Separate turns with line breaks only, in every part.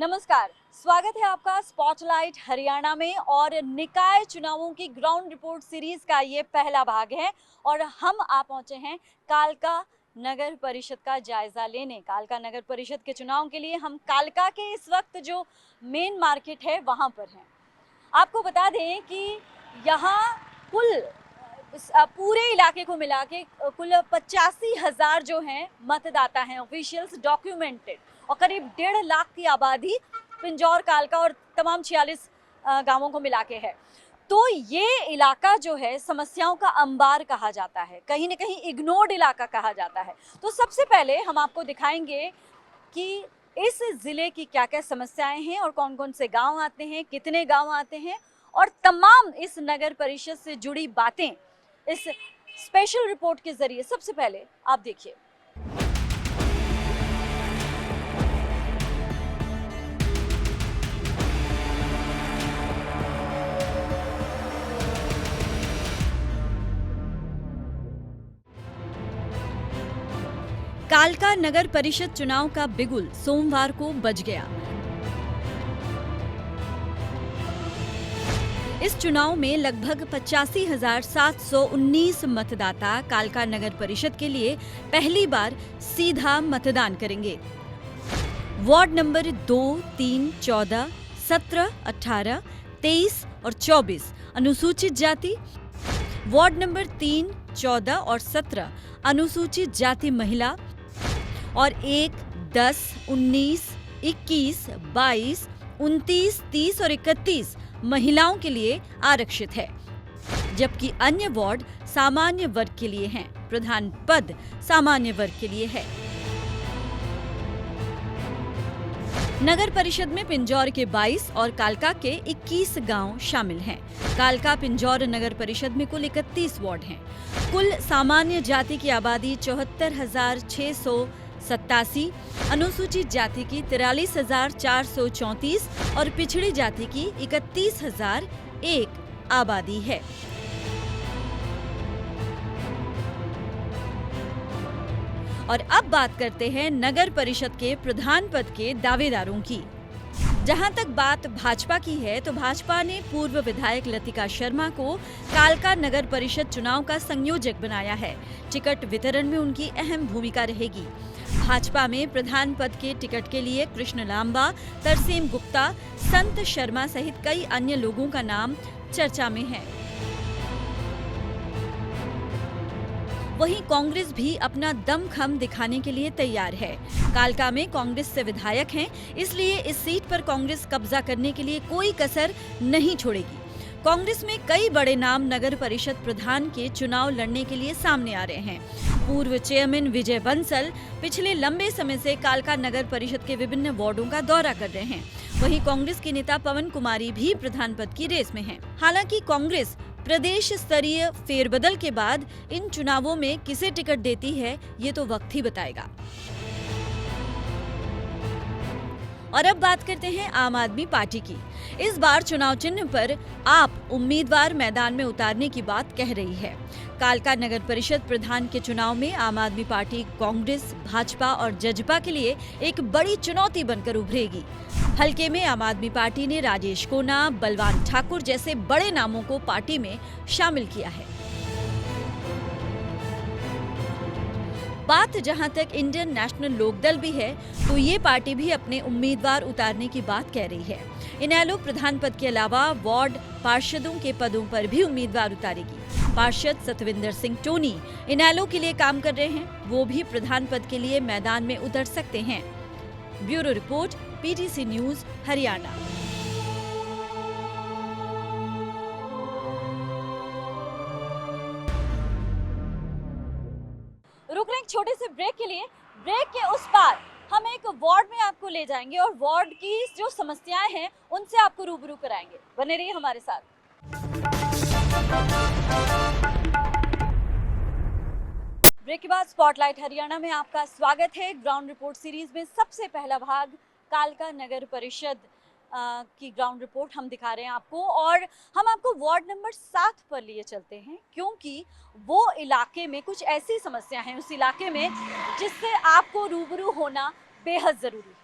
नमस्कार, स्वागत है आपका स्पॉटलाइट हरियाणा में। और निकाय चुनावों की ग्राउंड रिपोर्ट सीरीज का ये पहला भाग है और हम आ पहुंचे हैं कालका नगर परिषद का जायजा लेने। कालका नगर परिषद के चुनाव के लिए हम कालका के इस वक्त जो मेन मार्केट है वहां पर हैं। आपको बता दें कि यहाँ कुल पूरे इलाके को मिला के कुल 85,000 जो हैं मतदाता हैं, ऑफिशियल्स डॉक्यूमेंटेड, और करीब 1.5 लाख की आबादी पिंजौर, कालका और तमाम 46 गांवों को मिला के है। तो ये इलाका जो है समस्याओं का अंबार कहा जाता है, कहीं ना कहीं इग्नोर्ड इलाका कहा जाता है। तो सबसे पहले हम आपको दिखाएंगे कि इस जिले की क्या क्या समस्याएं हैं और कौन कौन से गांव आते हैं, कितने गांव आते हैं, और तमाम इस नगर परिषद से जुड़ी बातें इस स्पेशल रिपोर्ट के जरिए सबसे पहले आप देखिए। कालका नगर परिषद चुनाव का बिगुल सोमवार को बज गया। इस चुनाव में लगभग 85,719 मतदाता कालका नगर परिषद के लिए पहली बार सीधा मतदान करेंगे। वार्ड नंबर 2, 3, 14, 17, 18, 23 और 24 अनुसूचित जाति, वार्ड नंबर 3, 14 और 17 अनुसूचित जाति महिला, और 1, 10, 19, 21, 22, 29, 30 और 31 महिलाओं के लिए आरक्षित है, जबकि अन्य वार्ड सामान्य वर्ग के लिए हैं। प्रधान पद सामान्य वर्ग के लिए है। नगर परिषद में पिंजौर के 22 और कालका के 21 गांव शामिल हैं। कालका पिंजौर नगर परिषद में कुल 31 वार्ड हैं। कुल सामान्य जाति की आबादी 74,687, अनुसूचित जाति की 43,434 और पिछड़ी जाति की 31,001 आबादी है। और अब बात करते हैं नगर परिषद के प्रधान पद के दावेदारों की। जहां तक बात भाजपा की है तो भाजपा ने पूर्व विधायक लतिका शर्मा को कालका नगर परिषद चुनाव का संयोजक बनाया है। टिकट वितरण में उनकी अहम भूमिका रहेगी। भाजपा में प्रधान पद के टिकट के लिए कृष्ण लांबा, तरसेम गुप्ता, संत शर्मा सहित कई अन्य लोगों का नाम चर्चा में है। वहीं कांग्रेस भी अपना दमखम दिखाने के लिए तैयार है। कालका में कांग्रेस से विधायक हैं, इसलिए इस सीट पर कांग्रेस कब्जा करने के लिए कोई कसर नहीं छोड़ेगी। कांग्रेस में कई बड़े नाम नगर परिषद प्रधान के चुनाव लड़ने के लिए सामने आ रहे हैं। पूर्व चेयरमैन विजय बंसल पिछले लंबे समय से कालका नगर परिषद के विभिन्न वार्डों का दौरा कर रहे हैं। वहीं कांग्रेस की नेता पवन कुमारी भी प्रधान पद की रेस में हैं। हालांकि कांग्रेस प्रदेश स्तरीय फेरबदल के बाद इन चुनावों में किसे टिकट देती है, ये तो वक्त ही बताएगा। और अब बात करते हैं आम आदमी पार्टी की। इस बार चुनाव चिन्ह पर आप उम्मीदवार मैदान में उतारने की बात कह रही है। कालका नगर परिषद प्रधान के चुनाव में आम आदमी पार्टी कांग्रेस, भाजपा और जजपा के लिए एक बड़ी चुनौती बनकर उभरेगी। हलके में आम आदमी पार्टी ने राजेश कोना, बलवान ठाकुर जैसे बड़े नामों को पार्टी में शामिल किया है। बात जहां तक इंडियन नेशनल लोकदल भी है तो ये पार्टी भी अपने उम्मीदवार उतारने की बात कह रही है। इनेलो प्रधान पद के अलावा वार्ड पार्षदों के पदों पर भी उम्मीदवार उतारेगी। पार्षद सतविंदर सिंह टोनी इनेलो के लिए काम कर रहे हैं, वो भी प्रधान पद के लिए मैदान में उतर सकते हैं। Bureau report, PTC news, Haryana. रुक रहे एक छोटे से ब्रेक के लिए। ब्रेक के उस पार हम एक वार्ड में आपको ले जाएंगे और वार्ड की जो समस्याएं हैं उनसे आपको रूबरू कराएंगे। बने रहिए हमारे साथ। ब्रेक के बाद स्पॉटलाइट हरियाणा में आपका स्वागत है। ग्राउंड रिपोर्ट सीरीज में सबसे पहला भाग कालका नगर परिषद की ग्राउंड रिपोर्ट हम दिखा रहे हैं आपको, और हम आपको वार्ड नंबर 7 पर लिए चलते हैं क्योंकि वो इलाके में कुछ ऐसी समस्या है उस इलाके में जिससे आपको रूबरू होना बेहद जरूरी है।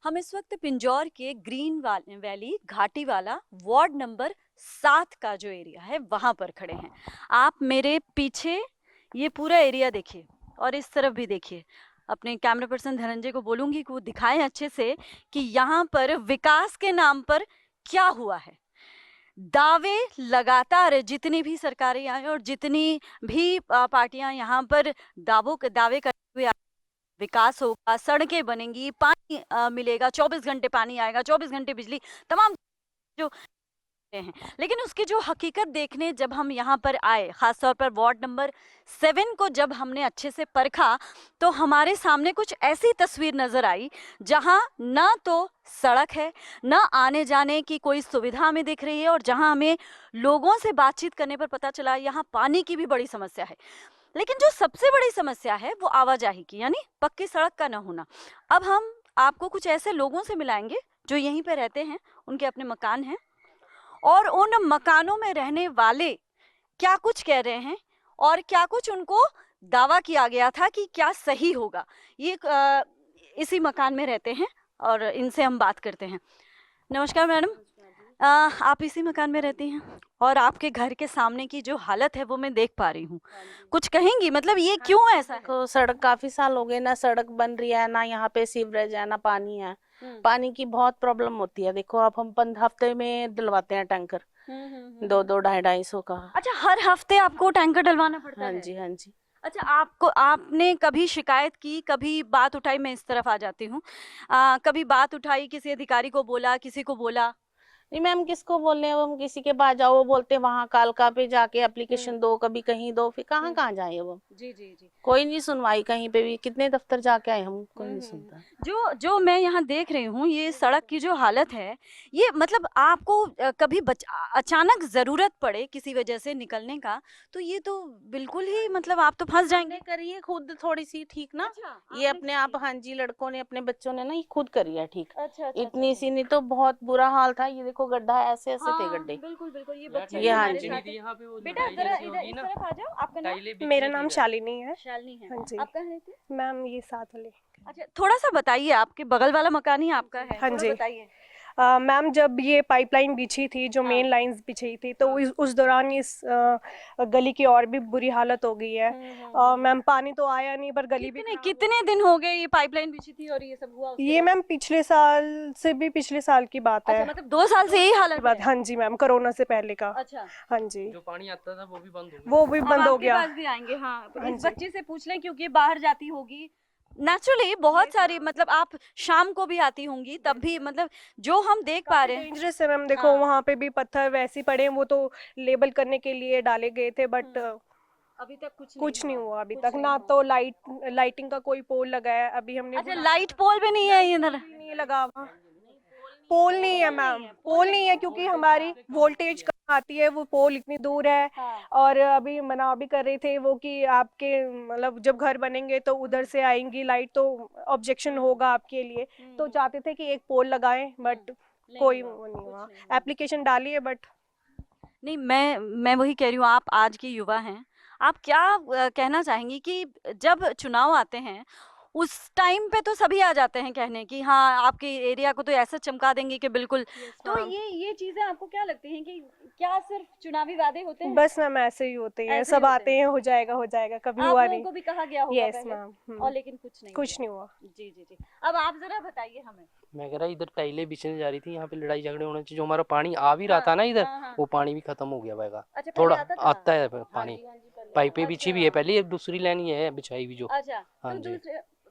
हम इस वक्त पिंजौर के ग्रीन वैली घाटी वाला वार्ड नंबर 7 का जो एरिया है वहां पर खड़े हैं। आप मेरे पीछे ये पूरा एरिया देखिए और इस तरफ भी देखिए। अपने कैमरा पर्सन धनंजय को बोलूंगी कि वो दिखाएं अच्छे से कि यहाँ पर विकास के नाम पर क्या हुआ है। दावे लगातार जितनी भी सरकारें आई और जितनी भी पार्टियां यहाँ पर दावे करते हुए विकास होगा, सड़कें बनेंगी, पानी मिलेगा, 24 घंटे पानी आएगा, 24 घंटे बिजली, तमाम जो हैं, लेकिन उसकी जो हकीकत देखने जब हम यहाँ पर आए, खासतौर पर वार्ड नंबर 7 को जब हमने अच्छे से परखा तो हमारे सामने कुछ ऐसी तस्वीर नजर आई जहाँ ना तो सड़क है, ना आने जाने की कोई सुविधा हमें दिख रही है, और जहाँ हमें लोगों से बातचीत करने पर पता चला यहाँ पानी की भी बड़ी समस्या है। लेकिन जो सबसे बड़ी समस्या है वो आवाजाही की, यानी पक्की सड़क का न होना। अब हम आपको कुछ ऐसे लोगों से मिलाएंगे जो यहीं पे रहते हैं, उनके अपने मकान हैं और उन मकानों में रहने वाले क्या कुछ कह रहे हैं और क्या कुछ उनको दावा किया गया था कि क्या सही होगा। ये इसी मकान में रहते हैं और इनसे हम बात करते हैं। नमस्कार मैडम, आप इसी मकान में रहती हैं और आपके घर के सामने की जो हालत है वो मैं देख पा रही हूँ, कुछ कहेंगी मतलब ये क्यों ऐसा है?
तो सड़क काफी साल हो गए ना, सड़क बन रही है ना, यहाँ पे सीवरेज है ना पानी है। पानी की बहुत प्रॉब्लम होती है। देखो आप हम हफ्ते में दिलवाते हैं टैंकर, 2-2 250-250 का।
अच्छा, हर हफ्ते आपको टैंकर डलवाना पड़ता है?
हाँ जी, हाँ जी।
अच्छा, आपने कभी शिकायत की, कभी बात उठाई? मैं इस तरफ आ जाती हूँ। कभी बात उठाई, किसी अधिकारी को बोला, किसी को बोला?
नहीं मैम, किसको बोलने हैं, हम किसी के पास जाओ, वो बोलते हैं वहाँ कालका पे जाके एप्लीकेशन दो, कभी कहीं दो, फिर कहाँ कहाँ जाए वो।
जी जी जी।
कोई नहीं सुनवाई कहीं पे भी, कितने दफ्तर जाके आए हम, कोई नहीं सुनता।
जो मैं यहाँ देख रही हूँ, ये सड़क की जो हालत है, ये मतलब आपको कभी अचानक जरूरत पड़े किसी वजह से निकलने का, तो ये तो बिल्कुल ही मतलब आप तो फंस जाएंगे।
करिए खुद थोड़ी सी ठीक ना।
अच्छा,
ये अपने आप, हाँ जी, लड़कों ने अपने बच्चों ने ना ये खुद करी है ठीक।
अच्छा,
इतनी सी नहीं तो बहुत बुरा हाल था। ये देखो गड्ढा, ऐसे ऐसे थे गड्ढे।
बिल्कुल बिल्कुल, ये बच्चे
ये हाँ जी।
बेटा जरा इधर इस तरफ आ जाओ। आपका नाम?
मेरा नाम शालिनी है।
शालिनी है।
हाँ जी।
आप कहाँ रहते हैं?
मैम ये साथ वाले।
अच्छा, थोड़ा सा बताइए, आपके बगल वाला मकान ही आपका है?
हाँ
थोड़ा
जी।
बताइए।
मैम जब ये पाइपलाइन बिछी थी, जो मेन लाइंस बिछी थी, तो उस दौरान इस गली की और भी बुरी हालत हो गई है। मैम पानी तो आया नहीं, पर गली भी
कितने दिन हो गए ये पाइपलाइन बिछी थी और ये सब हुआ?
ये मैम पिछले साल से भी, पिछले साल की बात है।
अच्छा, मतलब 2 साल से यही हालत
बात। हाँ जी मैम, कोरोना से पहले का।
अच्छा,
हाँ जी।
जो पानी आता था वो भी बंद हो गया।
वो भी बंद हो गया।
आपके पास भी आएंगे। हाँ, इस बच्चे से पूछ लें क्योंकि बाहर जाती होगी नेचुरली, बहुत सारी मतलब आप शाम को भी आती होंगी, तब भी मतलब जो हम देख पा रहे हैं
डेंजरस है मैम। देखो वहाँ पे भी पत्थर वैसे पड़े हैं, वो तो लेबल करने के लिए डाले गए थे, बट
अभी तक कुछ
नहीं हुआ अभी तक ना। तो लाइटिंग का कोई पोल लगा है अभी हमने।
अच्छा, लाइट पोल भी नहीं है इधर?
नहीं लगा हुआ, पोल नहीं है मैम, पोल नहीं है क्योंकि हमारी वोल्टेज कहाँ आती है, वो पोल इतनी दूर है। और अभी मना भी कर रहे थे वो कि आपके मतलब जब घर बनेंगे तो उधर से आएंगी लाइट, तो ऑब्जेक्शन होगा आपके लिए। तो चाहते थे कि एक पोल लगाएं, बट कोई वो नहीं हुआ। एप्लीकेशन डाली है बट
नहीं। मैं वही कह रही हूँ, आप आज के युवा हैं, आप क्या कहना चाहेंगी कि जब चुनाव आते हैं उस टाइम पे तो सभी आ जाते हैं कहने कि हाँ आपके एरिया को तो ऐसा चमका देंगे कि बिल्कुल। तो ये चीजें आपको क्या लगती हैं कि क्या सिर्फ चुनावी वादे होते हैं?
बस मैम ऐसे ही होते हैं, सब आते हैं, हो जाएगा, कभी हुआ नहीं।
को भी कहा गया होगा
यस मैम,
और लेकिन कुछ नहीं
हुआ।
जी जी जी। अब आप जरा बताइए हमें।
मैं कह रहा इधर टाइलें बिछने जा रही थी, यहाँ पे लड़ाई झगड़े होने चाहिए। जो हमारा पानी आ भी रहा था ना इधर, वो पानी भी खत्म हो गया होगा।
अच्छा,
थोड़ा आता है पानी, पाइपें बिछी भी है पहले, एक दूसरी लाइन ये है बिछाई भी जो।
अच्छा, हाँ जी।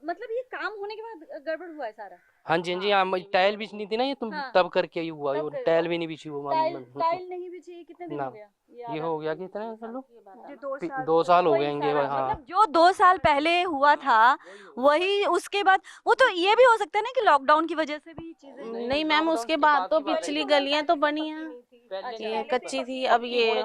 मतलब ये काम होने के बाद गड़बड़ हुआ है सारा?
हाँ जी, हाँ जी। हाँ, टाइल बिछनी थी ना ये, तुम तब करके ये हुआ। टाइल भी नहीं बिछी वो।
टाइल नहीं बिछी? कितने दिन हो गया?
ये हो गया कितने साल?
2
साल हो गए होंगे। हाँ,
मतलब जो 2 साल पहले हुआ था वही उसके बाद। वो तो ये भी हो सकता है ना कि लॉकडाउन की वजह से भी चीजें।
नहीं मैम, उसके बाद तो पिछली गलियां तो बनी हैं, ये कच्ची थी, अब ये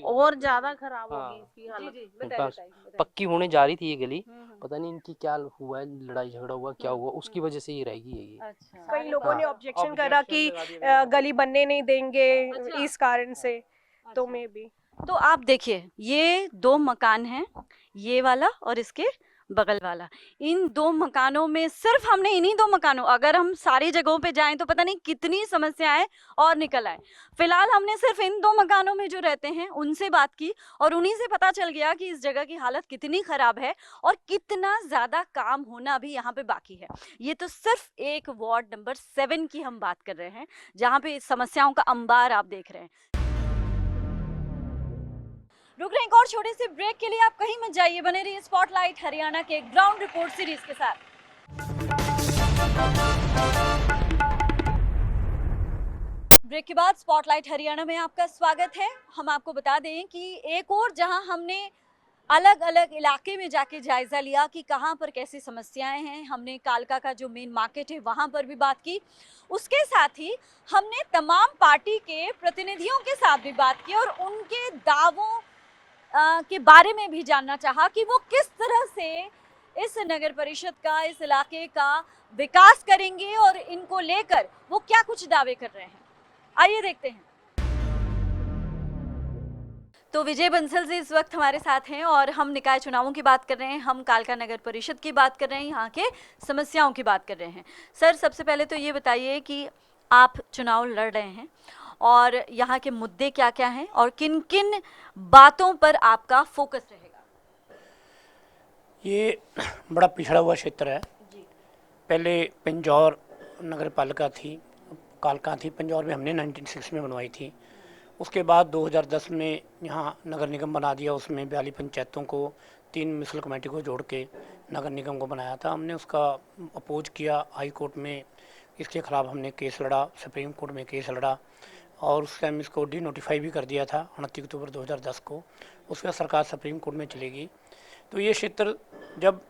और ज्यादा खराब हो गई इसकी हालत।
पक्की होने जा रही थी ये गली, पता नहीं इनकी क्या हुआ है, लड़ाई झगड़ा हुआ क्या हुआ, उसकी वजह से ये रहेगी ये।
अच्छा,
कई लोगों ने ऑब्जेक्शन करा कि गली बनने नहीं देंगे इस कारण से, तो मैं भी।
तो आप देखिए, ये 2 मकान हैं, ये वाला और इसके बगल वाला। इन 2 मकानों में सिर्फ हमने इन्हीं 2 मकानों, अगर हम सारी जगहों पे जाएं तो पता नहीं कितनी समस्याएं और निकल आए। फिलहाल हमने सिर्फ इन 2 मकानों में जो रहते हैं उनसे बात की और उन्हीं से पता चल गया कि इस जगह की हालत कितनी खराब है और कितना ज्यादा काम होना अभी यहाँ पे बाकी है। ये तो सिर्फ एक वार्ड नंबर 7 की हम बात कर रहे हैं, जहाँ पे समस्याओं का अंबार आप देख रहे हैं। रुक रहे हैं एक और छोटे से ब्रेक के लिए, आप कहीं मत जाइए, बने रहिए स्पॉटलाइट हरियाणा के ग्राउंड रिपोर्ट सीरीज के साथ। ब्रेक के बाद स्पॉटलाइट हरियाणा में आपका स्वागत है। हम आपको बता दें कि एक और जहां हमने अलग अलग इलाके में जाके जायजा लिया कि कहां पर कैसी समस्याएं हैं, हमने कालका का जो मेन मार्केट है वहां पर भी बात की, उसके साथ ही हमने तमाम पार्टी के प्रतिनिधियों के साथ भी बात की और उनके दावों के बारे में भी जानना चाहा कि वो किस तरह से इस नगर परिषद का, इस इलाके का विकास करेंगे और इनको लेकर वो क्या कुछ दावे कर रहे हैं। आइए देखते हैं। तो विजय बंसल जी इस वक्त हमारे साथ हैं और हम निकाय चुनावों की बात कर रहे हैं, हम कालका नगर परिषद की बात कर रहे हैं, यहाँ के समस्याओं की बात कर रहे हैं। सर, सबसे पहले तो ये बताइए कि आप चुनाव लड़ रहे हैं और यहाँ के मुद्दे क्या क्या हैं और किन किन बातों पर आपका फोकस रहेगा।
ये बड़ा पिछड़ा हुआ क्षेत्र है जी। पहले पिंजौर नगर पालिका थी, कालका थी। पिंजौर में हमने 1906 में बनवाई थी। उसके बाद 2010 में यहाँ नगर निगम बना दिया। उसमें 42 पंचायतों को 3 म्यूनसिपल कमेटी को जोड़ के नगर निगम को बनाया था। हमने उसका अपोज किया हाई कोर्ट में, इसके खिलाफ हमने केस लड़ा, सुप्रीम कोर्ट में केस लड़ा और उस टाइम इसको डी नोटिफाई भी कर दिया था 29 अक्टूबर 2010 को। उसके बाद सरकार सुप्रीम कोर्ट में चलेगी। तो ये क्षेत्र जब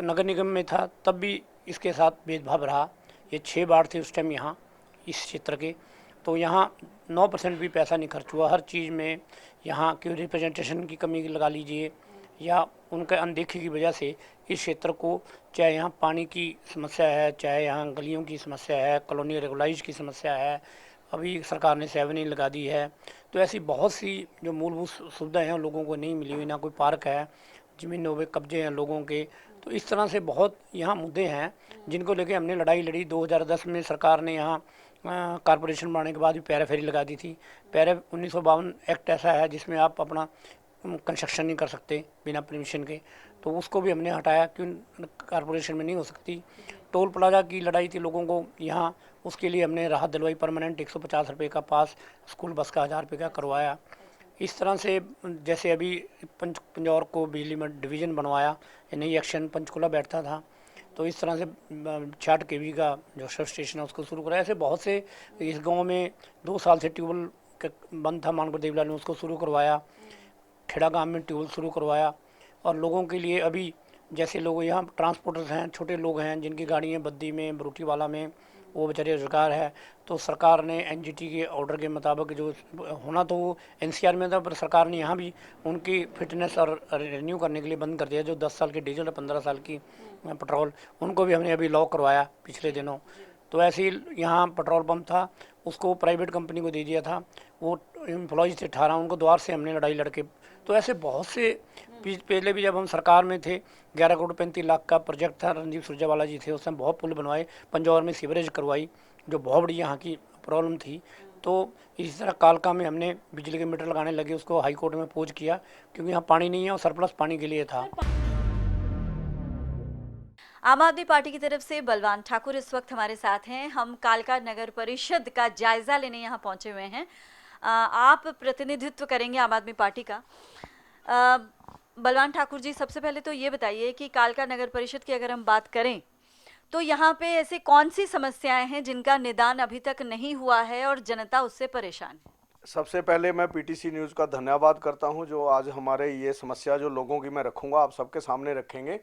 नगर निगम में था तब भी इसके साथ भेदभाव रहा। ये 6 वार्ड थे उस टाइम यहाँ इस क्षेत्र के, तो यहाँ 9% भी पैसा नहीं खर्च हुआ। हर चीज़ में यहाँ की रिप्रेजेंटेशन की कमी लगा लीजिए या उनके अनदेखी की वजह से इस क्षेत्र को, चाहे यहाँ पानी की समस्या है, चाहे यहाँ गलियों की समस्या है, कॉलोनी रेगुलाइज की समस्या है, अभी सरकार ने 7 लगा दी है। तो ऐसी बहुत सी जो मूलभूत सुविधाएं हैं लोगों को नहीं मिली हुई, ना कोई पार्क है, ज़मीनों पे कब्जे हैं लोगों के। तो इस तरह से बहुत यहाँ मुद्दे हैं जिनको लेके हमने लड़ाई लड़ी। 2010 में सरकार ने यहाँ कारपोरेशन बनाने के बाद भी पैरा फेरी लगा दी थी। पैरा 1952 एक्ट ऐसा है जिसमें आप अपना कंस्ट्रक्शन नहीं कर सकते बिना परमिशन के, तो उसको भी हमने हटाया क्यों कारपोरेशन में नहीं हो सकती। टोल प्लाजा की लड़ाई थी लोगों को यहाँ, उसके लिए हमने राहत दिलवाई, परमानेंट 150 रुपये का पास, स्कूल बस का 1000 रुपये का करवाया। इस तरह से जैसे अभी पिंजौर को बिजली में डिवीज़न बनवाया, नई एक्शन पंचकुला बैठता था, तो इस तरह से 66 kV का जो सब स्टेशन है उसको शुरू कराया। ऐसे बहुत से, इस गांव में 2 साल से ट्यूबवेल बंद था, मानपुर देवीलाल ने उसको शुरू करवाया। खेड़ा गांव में ट्यूबवेल शुरू करवाया और लोगों के लिए अभी जैसे लोग यहाँ ट्रांसपोर्टर्स हैं, छोटे लोग हैं जिनकी गाड़ी हैं बद्दी में, बरूटी वाला में, वो बेचारे रोजगार है। तो सरकार ने एनजीटी के ऑर्डर के मुताबिक जो होना तो वो एनसीआर में था, पर सरकार ने यहाँ भी उनकी फिटनेस और रिन्यू करने के लिए बंद कर दिया। जो 10 साल की डीजल और 15 साल की पेट्रोल, उनको भी हमने अभी लॉक करवाया पिछले दिनों। तो ऐसे ही यहाँ पेट्रोल पंप था, उसको प्राइवेट कंपनी को दे दिया था। वो एम्प्लॉयज़ थे 18, उनको द्वार से हमने लड़ाई लड़के। तो ऐसे बहुत से पहले भी जब हम सरकार में थे 11 करोड़ 35 लाख का प्रोजेक्ट था, रणदीप सुरजेवाला जी थे, उसमें बहुत पुल बनवाए, पंजौर में सीवरेज करवाई जो बहुत बड़ी यहाँ की प्रॉब्लम थी। तो इसी तरह कालका में हमने बिजली के मीटर लगाने लगे, उसको हाई कोर्ट में अपोज किया क्योंकि यहाँ पानी नहीं है और सरप्लस पानी के लिए था।
आम आदमी पार्टी की तरफ से बलवान ठाकुर इस वक्त हमारे साथ हैं। हम कालका नगर परिषद का जायजा लेने यहाँ पहुंचे हुए हैं। आप प्रतिनिधित्व करेंगे आम आदमी पार्टी का। बलवान ठाकुर जी, सबसे पहले तो ये बताइए कि कालका नगर परिषद की अगर हम बात करें तो यहाँ पे ऐसी कौन सी समस्याएं हैं जिनका निदान अभी तक नहीं हुआ है और जनता उससे परेशान है?
सबसे पहले मैं पीटीसी न्यूज़ का धन्यवाद करता हूं जो आज हमारे ये समस्या जो लोगों की मैं रखूंगा आप सबके सामने रखेंगे।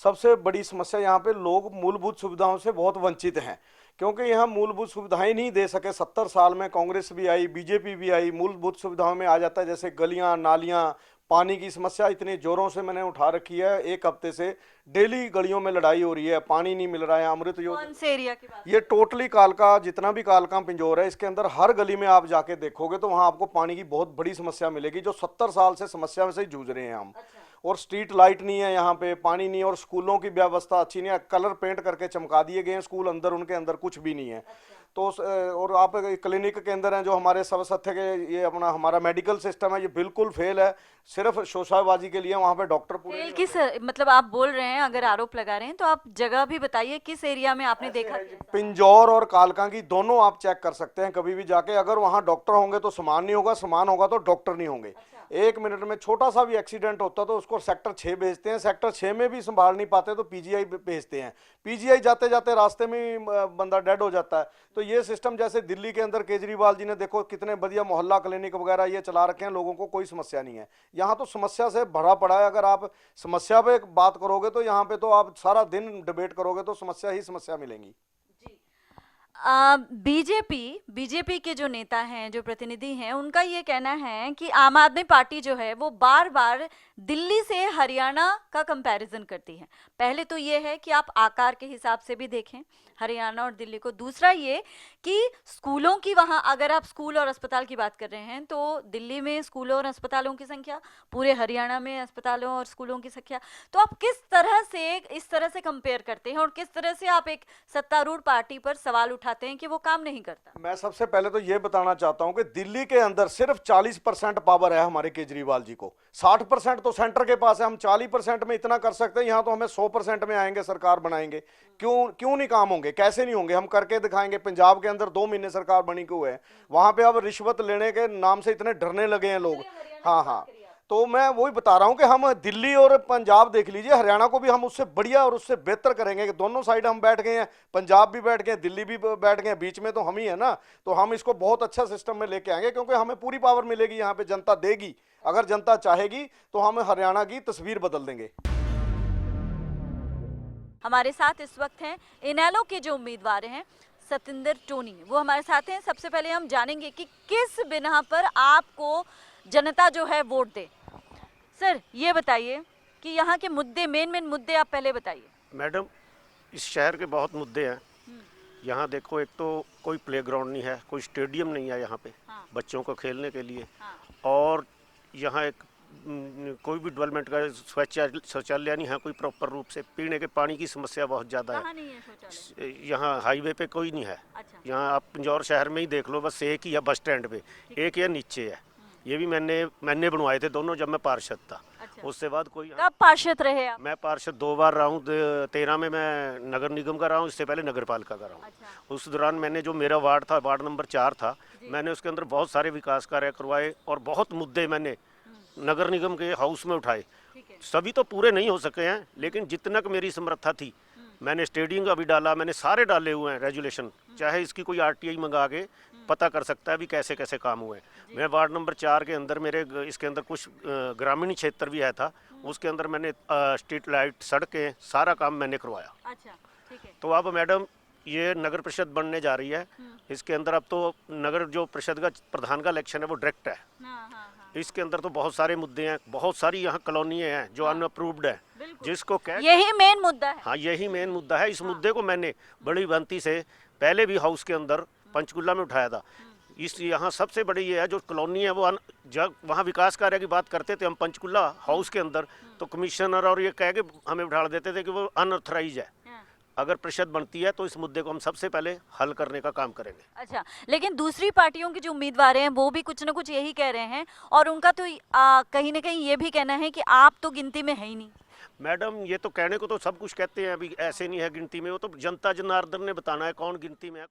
सबसे बड़ी समस्या यहाँ पे लोग मूलभूत सुविधाओं से बहुत वंचित हैं क्योंकि यहाँ मूलभूत सुविधाएं नहीं दे सके। 70 साल में कांग्रेस भी आई, बीजेपी भी आई, मूलभूत सुविधाओं में आ जाता है जैसे गलियाँ, नालियाँ, पानी की समस्या इतने जोरों से मैंने उठा रखी है। 1 हफ्ते से डेली गलियों में लड़ाई हो रही है, पानी नहीं मिल रहा है। अमृत
कौन से एरिया की बात?
ये टोटली कालका, जितना भी कालका पिंजौर है, इसके अंदर हर गली में आप जाके देखोगे तो वहाँ आपको पानी की बहुत बड़ी समस्या मिलेगी जो 70 साल से समस्या से जूझ रहे हैं हम। और स्ट्रीट लाइट नहीं है, यहाँ पे पानी नहीं है, और स्कूलों की व्यवस्था अच्छी नहीं है, कलर पेंट करके चमका दिए गए हैं स्कूल, अंदर उनके अंदर कुछ भी नहीं है। तो और आप क्लिनिक के अंदर हैं जो हमारे सब सत्य के, ये अपना हमारा मेडिकल सिस्टम है, ये बिल्कुल फेल है, सिर्फ शोशाबाजी के लिए। वहाँ पे डॉक्टर पूरे
फेल किस मतलब आप बोल रहे हैं, अगर आरोप लगा रहे हैं तो आप जगह भी बताइए, किस एरिया में आपने देखा?
पिंजौर और कालका की दोनों आप चेक कर सकते हैं कभी भी जाके। अगर वहाँ डॉक्टर होंगे तो सामान नहीं होगा, सामान होगा तो डॉक्टर नहीं होंगे। एक मिनट में छोटा सा भी एक्सीडेंट होता तो उसको सेक्टर 6 भेजते हैं, सेक्टर 6 में भी संभाल नहीं पाते तो पीजीआई भेजते हैं, पीजीआई जाते जाते रास्ते में ही बंदा डेड हो जाता है। तो ये सिस्टम जैसे दिल्ली के अंदर केजरीवाल जी ने देखो कितने बढ़िया मोहल्ला क्लिनिक वगैरह ये चला रखे हैं, लोगों को कोई समस्या नहीं है। यहाँ तो समस्या से भरा पड़ा है। अगर आप समस्या पे बात करोगे तो यहाँ पे तो आप सारा दिन डिबेट करोगे तो समस्या ही समस्या मिलेंगी।
बीजेपी के जो नेता हैं, जो प्रतिनिधि हैं, उनका ये कहना है कि आम आदमी पार्टी जो है वो बार बार दिल्ली से हरियाणा का कंपैरिजन करती है। पहले तो ये है कि आप आकार के हिसाब से भी देखें हरियाणा और दिल्ली को। दूसरा ये कि स्कूलों की, वहाँ अगर आप स्कूल और अस्पताल की बात कर रहे हैं तो दिल्ली में स्कूलों और अस्पतालों की संख्या, पूरे हरियाणा में अस्पतालों और स्कूलों की संख्या। तो आप किस तरह से इस तरह से कंपेयर करते हैं और किस तरह से आप एक सत्तारूढ़ पार्टी पर सवाल उठाते हैं कि वो काम नहीं करता?
मैं सबसे पहले तो ये बताना चाहता हूं कि दिल्ली के अंदर सिर्फ 40% पावर है हमारे केजरीवाल जी को, 60% तो सेंटर के पास है। हम 40% में इतना कर सकते हैं, यहाँ तो हमें 100% में आएंगे, सरकार बनाएंगे। क्यों नहीं काम होंगे, कैसे नहीं होंगे, हम करके दिखाएंगे। पंजाब के अंदर 2 महीने सरकार बनी क्यों है, वहां पे अब रिश्वत लेने के नाम से इतने डरने लगे हैं लोग। हाँ, तो मैं वही बता रहा हूं कि हम दिल्ली और पंजाब देख लीजिए, हरियाणा को भी हम उससे बढ़िया और उससे बेहतर करेंगे। दोनों साइड हम बैठ गए हैं, पंजाब भी बैठ गए, दिल्ली भी बैठ गए, बीच में तो हम ही है ना। तो हम इसको बहुत अच्छा सिस्टम में लेके आएंगे, क्योंकि हमें पूरी पावर मिलेगी, यहाँ पे जनता देगी। अगर जनता चाहेगी तो हम हरियाणा की तस्वीर बदल देंगे।
हमारे साथ इस वक्त हैं इनेलो के जो उम्मीदवार हैं सतिंदर टोनी, वो हमारे साथ हैं। सबसे पहले हम जानेंगे कि किस बिना पर आपको जनता जो है वोट दे। सर ये बताइए कि यहाँ के मुद्दे, मेन मुद्दे आप पहले बताइए।
मैडम, इस शहर के बहुत मुद्दे हैं। यहाँ देखो, एक तो कोई प्लेग्राउंड नहीं है, कोई स्टेडियम नहीं है यहाँ पे बच्चों को खेलने के लिए, और यहाँ एक कोई भी डेवलपमेंट का शौचालय नहीं है कोई प्रॉपर रूप से। पीने के पानी की समस्या बहुत ज़्यादा है। यहाँ हाईवे पे कोई नहीं है। यहाँ आप पिंजौर शहर में ही देख लो, बस एक ही है बस स्टैंड पे, एक या नीचे है। ये भी मैंने बनवाए थे दोनों जब मैं पार्षद था। उससे बाद कोई।
कब पार्षद रहे आप?
मैं पार्षद 2 बार रहा हूँ। 13 में मैं नगर निगम का रहा हूँ, इससे पहले नगर पालिका का रहा हूँ। उस दौरान मैंने जो मेरा वार्ड था, वार्ड नंबर 4 था, मैंने उसके अंदर बहुत सारे विकास कार्य करवाए और बहुत मुद्दे मैंने नगर निगम के हाउस में उठाए। सभी तो पूरे नहीं हो सके हैं, लेकिन जितना कि मेरी समर्था थी मैंने स्टेडियम का भी डाला, मैंने सारे डाले हुए हैं रेजुलेशन। चाहे इसकी कोई RTI मंगा के पता कर सकता है भी कैसे कैसे काम हुए। मैं वार्ड नंबर 4 के अंदर, मेरे इसके अंदर कुछ ग्रामीण क्षेत्र भी है था, उसके अंदर मैंने स्ट्रीट लाइट, सड़कें, सारा काम मैंने करवाया।
अच्छा, ठीक है।
तो अब मैडम ये नगर परिषद बनने जा रही है। इसके अंदर अब तो नगर जो परिषद का प्रधान का इलेक्शन है वो डायरेक्ट है। इसके अंदर तो बहुत सारे मुद्दे हैं, बहुत सारी यहाँ कॉलोनियाँ हैं जो अनअप्रूव्ड है, जिसको
यही मेन मुद्दा है।
हाँ, यही मेन मुद्दा है। इस मुद्दे को मैंने बड़ी भांति से पहले भी हाउस के अंदर पंचकुला में उठाया था। इस यहाँ सबसे बड़ी ये है जो कॉलोनी है वो जब वहाँ विकास कार्य की बात करते थे हम पंचकुला हाउस के अंदर, तो कमिश्नर और ये कह के हमें उठा देते थे कि वो अनऑथराइज है। अगर परिषद बनती है तो इस मुद्दे को हम सबसे पहले हल करने का काम करेंगे।
अच्छा, लेकिन दूसरी पार्टियों के जो उम्मीदवार हैं वो भी कुछ ना कुछ यही कह रहे हैं, और उनका तो कहीं ना कहीं ये भी कहना है कि आप तो गिनती में है ही नहीं।
मैडम, ये तो कहने को तो सब कुछ कहते हैं, अभी ऐसे नहीं है गिनती में, वो तो जनता जनार्दन ने बताना है कौन गिनती में है।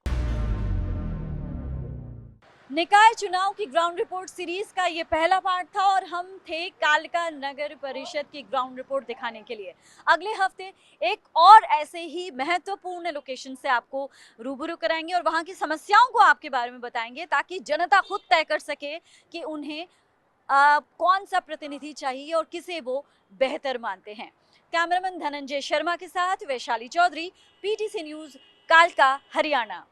निकाय चुनाव की ग्राउंड रिपोर्ट सीरीज का ये पहला पार्ट था और हम थे कालका नगर परिषद की ग्राउंड रिपोर्ट दिखाने के लिए। अगले हफ्ते एक और ऐसे ही महत्वपूर्ण लोकेशन से आपको रूबरू कराएंगे और वहाँ की समस्याओं को आपके बारे में बताएंगे, ताकि जनता खुद तय कर सके कि उन्हें कौन सा प्रतिनिधि चाहिए और किसे वो बेहतर मानते हैं। कैमरामैन धनंजय शर्मा के साथ वैशाली चौधरी, PTC न्यूज़, कालका, हरियाणा।